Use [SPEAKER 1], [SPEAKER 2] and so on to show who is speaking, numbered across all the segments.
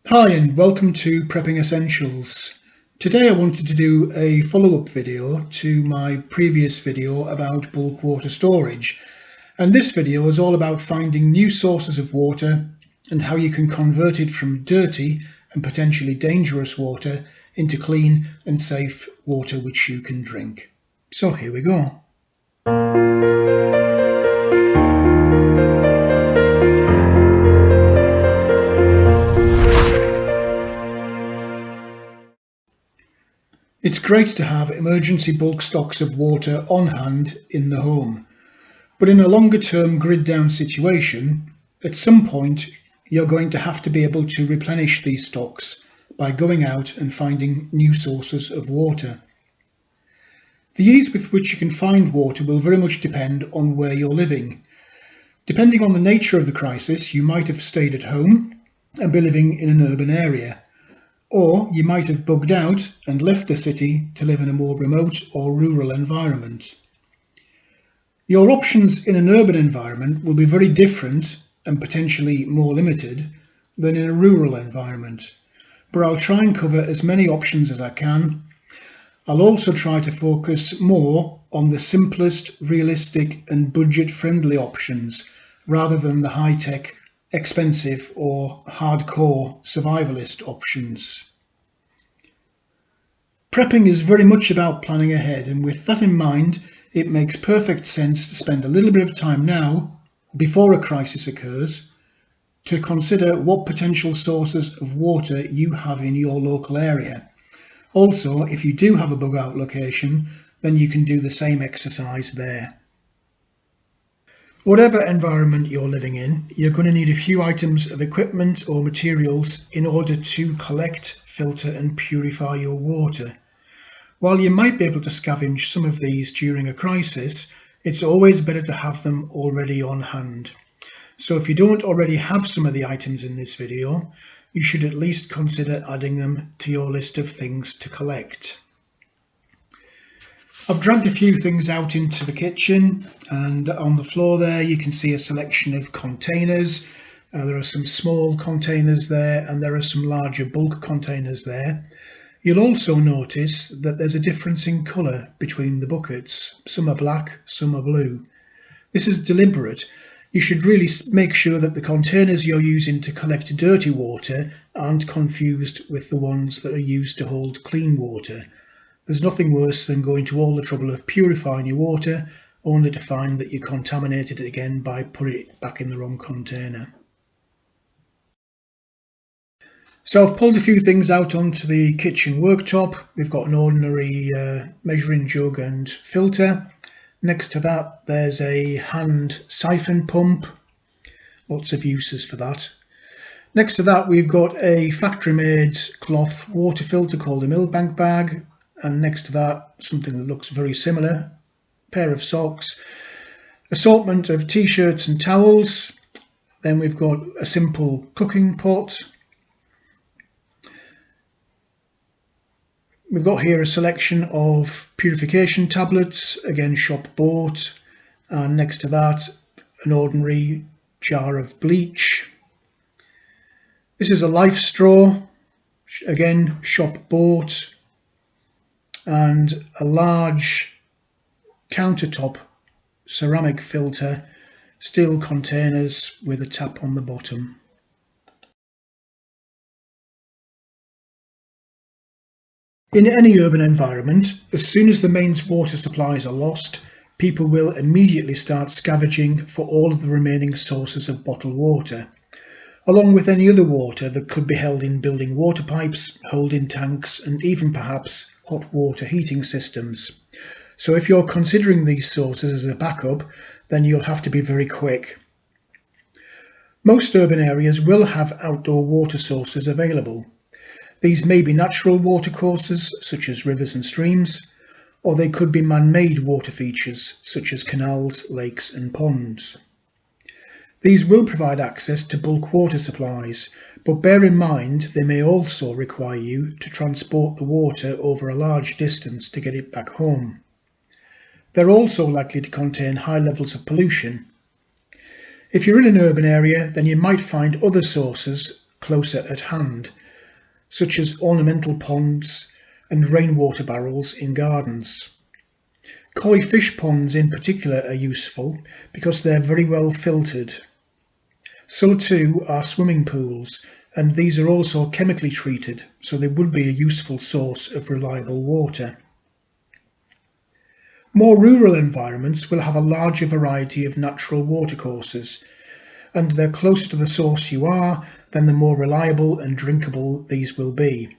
[SPEAKER 1] Hi and welcome to Prepping Essentials. Today I wanted to do a follow-up video to my previous video about bulk water storage, and this video is all about finding new sources of water and how you can convert it from dirty and potentially dangerous water into clean and safe water which you can drink. So here we go. It's great to have emergency bulk stocks of water on hand in the home, but in a longer term grid down situation, at some point you're going to have to be able to replenish these stocks by going out and finding new sources of water. The ease with which you can find water will very much depend on where you're living. Depending on the nature of the crisis, you might have stayed at home and be living in an urban area. Or you might have bugged out and left the city to live in a more remote or rural environment. Your options in an urban environment will be very different and potentially more limited than in a rural environment, but I'll try and cover as many options as I can. I'll also try to focus more on the simplest, realistic and budget-friendly options rather than the high-tech, expensive or hardcore survivalist options. Prepping is very much about planning ahead, and with that in mind, it makes perfect sense to spend a little bit of time now, before a crisis occurs, to consider what potential sources of water you have in your local area. Also, if you do have a bug out location, then you can do the same exercise there. Whatever environment you're living in, you're going to need a few items of equipment or materials in order to collect, filter and purify your water. While you might be able to scavenge some of these during a crisis, it's always better to have them already on hand. So if you don't already have some of the items in this video, you should at least consider adding them to your list of things to collect. I've dragged a few things out into the kitchen, and on the floor there you can see a selection of containers. There are some small containers there and there are some larger bulk containers there. You'll also notice that there's a difference in colour between the buckets. Some are black, some are blue. This is deliberate. You should really make sure that the containers you're using to collect dirty water aren't confused with the ones that are used to hold clean water. There's nothing worse than going to all the trouble of purifying your water only to find that you contaminated it again by putting it back in the wrong container. So I've pulled a few things out onto the kitchen worktop. We've got an ordinary measuring jug and filter. Next to that there's a hand siphon pump. Lots of uses for that. Next to that we've got a factory made cloth water filter called a Millbank bag. And next to that, something that looks very similar, a pair of socks, assortment of t-shirts and towels. Then we've got a simple cooking pot. We've got here a selection of purification tablets, again shop bought. And next to that, an ordinary jar of bleach. This is a life straw, again shop bought. And a large countertop ceramic filter, steel containers with a tap on the bottom. In any urban environment, as soon as the main water supplies are lost, people will immediately start scavenging for all of the remaining sources of bottled water, along with any other water that could be held in building water pipes, holding tanks and even perhaps hot water heating systems. So if you're considering these sources as a backup, then you'll have to be very quick. Most urban areas will have outdoor water sources available. These may be natural water courses such as rivers and streams, or they could be man-made water features such as canals, lakes and ponds. These will provide access to bulk water supplies, but bear in mind they may also require you to transport the water over a large distance to get it back home. They're also likely to contain high levels of pollution. If you're in an urban area, then you might find other sources closer at hand. such as ornamental ponds and rainwater barrels in gardens. Koi fish ponds in particular are useful because they're very well filtered. So too are swimming pools, and these are also chemically treated, so they would be a useful source of reliable water. More rural environments will have a larger variety of natural watercourses, and the closer to the source you are, then the more reliable and drinkable these will be.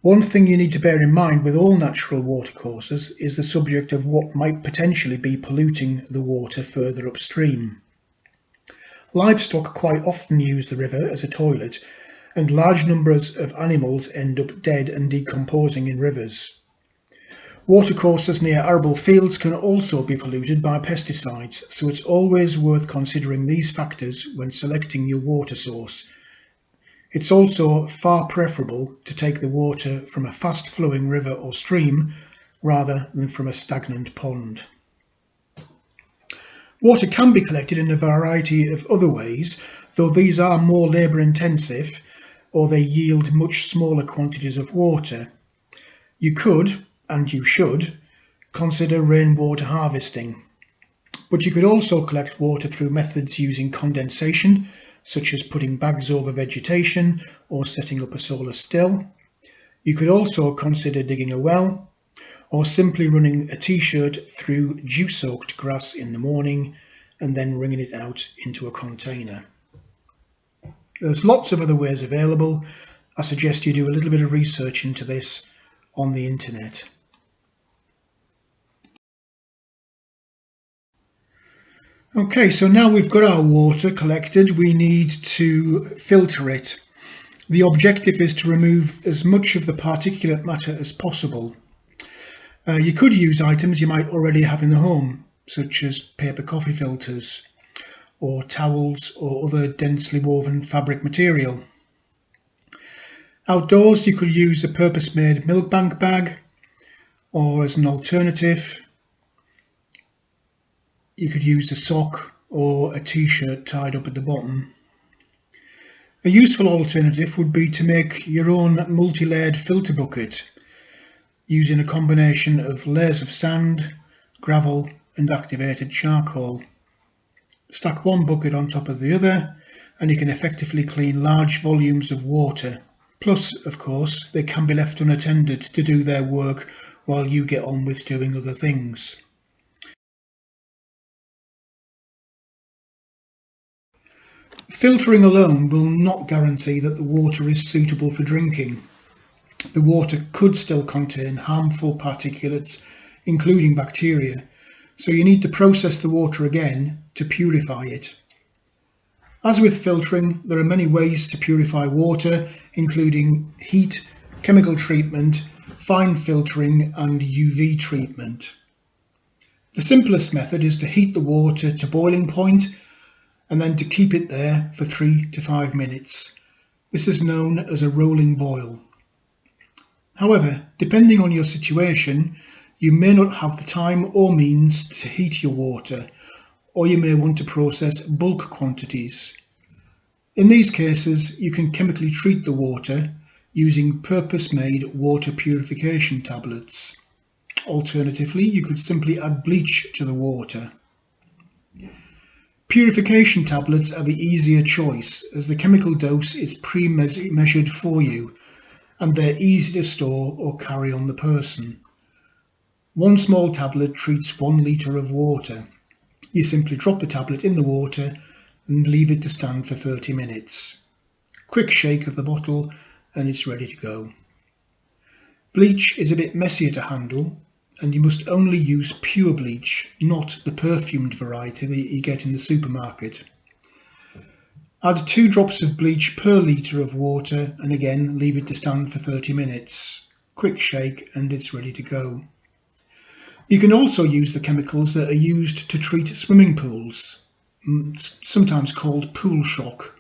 [SPEAKER 1] One thing you need to bear in mind with all natural watercourses is the subject of what might potentially be polluting the water further upstream. Livestock quite often use the river as a toilet, and large numbers of animals end up dead and decomposing in rivers. Watercourses near arable fields can also be polluted by pesticides, so it's always worth considering these factors when selecting your water source. It's also far preferable to take the water from a fast-flowing river or stream rather than from a stagnant pond. Water can be collected in a variety of other ways, though these are more labour-intensive or they yield much smaller quantities of water. You could, and you should, consider rainwater harvesting. But you could also collect water through methods using condensation, such as putting bags over vegetation or setting up a solar still. You could also consider digging a well, or simply running a t-shirt through dew-soaked grass in the morning and then wringing it out into a container. There's lots of other ways available. I suggest you do a little bit of research into this on the internet. Okay, so now we've got our water collected, we need to filter it. The objective is to remove as much of the particulate matter as possible. You could use items you might already have in the home, such as paper coffee filters, or towels or other densely woven fabric material. Outdoors you could use a purpose-made milk bank bag, or as an alternative you could use a sock or a t-shirt tied up at the bottom. A useful alternative would be to make your own multi-layered filter bucket using a combination of layers of sand, gravel and activated charcoal. Stack one bucket on top of the other and you can effectively clean large volumes of water. Plus, of course, they can be left unattended to do their work while you get on with doing other things. Filtering alone will not guarantee that the water is suitable for drinking. The water could still contain harmful particulates, including bacteria, so you need to process the water again to purify it. As with filtering, there are many ways to purify water, including heat, chemical treatment, fine filtering and UV treatment. The simplest method is to heat the water to boiling point and then to keep it there for 3 to 5 minutes. This is known as a rolling boil. However, depending on your situation, you may not have the time or means to heat your water, or you may want to process bulk quantities. In these cases, you can chemically treat the water using purpose-made water purification tablets. Alternatively, you could simply add bleach to the water. Purification tablets are the easier choice as the chemical dose is pre-measured for you and they're easy to store or carry on the person. One small tablet treats 1 litre of water. You simply drop the tablet in the water and leave it to stand for 30 minutes. Quick shake of the bottle and it's ready to go. Bleach is a bit messier to handle, and you must only use pure bleach, not the perfumed variety that you get in the supermarket. Add 2 drops of bleach per litre of water and again leave it to stand for 30 minutes. Quick shake and it's ready to go. You can also use the chemicals that are used to treat swimming pools, sometimes called pool shock,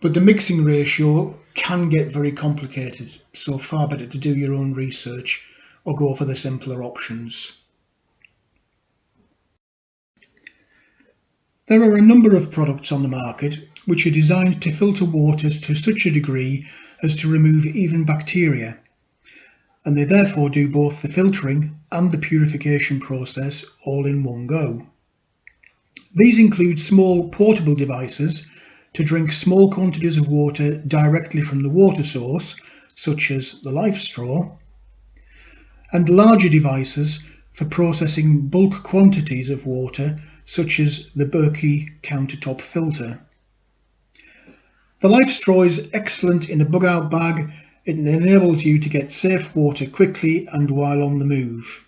[SPEAKER 1] but the mixing ratio can get very complicated, so far better to do your own research or go for the simpler options. There are a number of products on the market which are designed to filter water to such a degree as to remove even bacteria, and they therefore do both the filtering and the purification process all in one go. These include small portable devices to drink small quantities of water directly from the water source, such as the life straw, and larger devices for processing bulk quantities of water, such as the Berkey countertop filter. The life straw is excellent in a bug-out bag. It enables you to get safe water quickly and while on the move.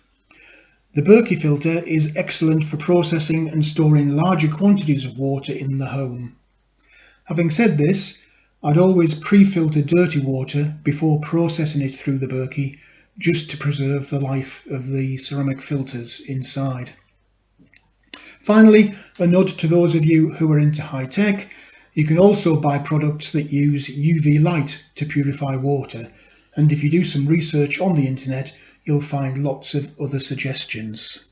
[SPEAKER 1] The Berkey filter is excellent for processing and storing larger quantities of water in the home. Having said this, I'd always pre-filter dirty water before processing it through the Berkey, just to preserve the life of the ceramic filters inside. Finally, a nod to those of you who are into high tech. You can also buy products that use UV light to purify water, and if you do some research on the internet, you'll find lots of other suggestions.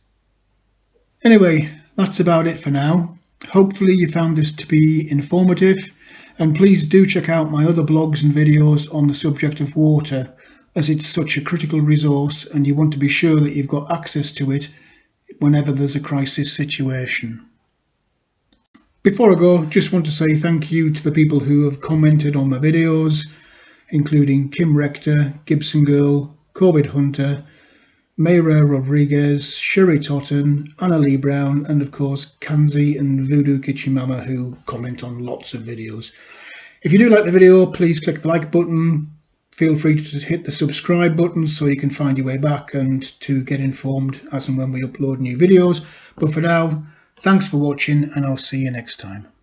[SPEAKER 1] Anyway, that's about it for now. Hopefully you found this to be informative, and please do check out my other blogs and videos on the subject of water, as it's such a critical resource and you want to be sure that you've got access to it whenever there's a crisis situation. Before I go, just want to say thank you to the people who have commented on my videos, including Kim Rector, Gibson Girl, Corbett Hunter, Mayra Rodriguez, Sherry Totten, Anna Lee Brown, and of course Kanzi and Voodoo Kitchen Mama, who comment on lots of videos. If you do like the video, please click the like button. Feel free to hit the subscribe button so you can find your way back and to get informed as and when we upload new videos. But for now, thanks for watching, and I'll see you next time.